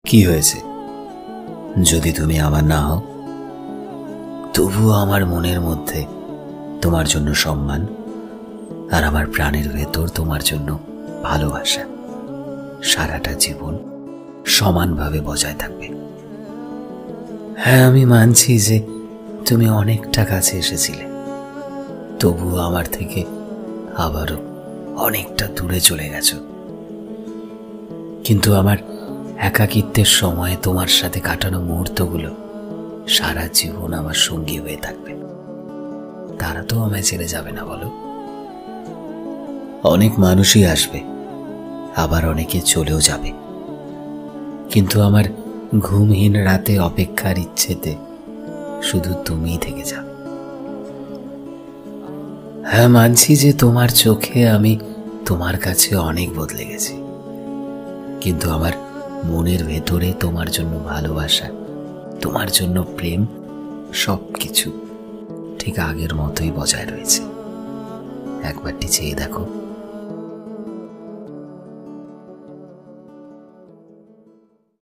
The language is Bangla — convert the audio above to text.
কি হয়েছে? যদি তুমি আমার না হও, তবুও আমার মনের মধ্যে তোমার জন্য সম্মান আর আমার প্রাণের ভেতর তোমার জন্য ভালোবাসা সারাটা জীবন সমানভাবে বজায় থাকবে। হ্যাঁ, আমি মানছি যে তুমি অনেকটা কাছে এসেছিলে, তবুও আমার থেকে আবারও অনেকটা দূরে চলে গেছো। কিন্তু আমার একাকিত্বের সময়ে তোমার সাথে কাটানো মুহূর্তগুলো সারা জীবন আমার সঙ্গী হয়ে থাকবে। তারা তো আমায় ছেড়ে যাবে না, বলো? অনেক মানুষই আসবে, আবার অনেকে চলেও যাবে, কিন্তু আমার ঘুমহীন রাতে অপেক্ষার ইচ্ছেতে শুধু তুমিই থেকে যাবে। হ্যাঁ, মানছি যে তোমার চোখে আমি তোমার কাছে অনেক বদলে গেছি, কিন্তু আমার মনের ভেতরে তোমার জন্য ভালোবাসা, তোমার জন্য প্রেম, সবকিছু ঠিক আগের মতোই বজায় রয়েছে। একবারটি চেয়ে দেখো।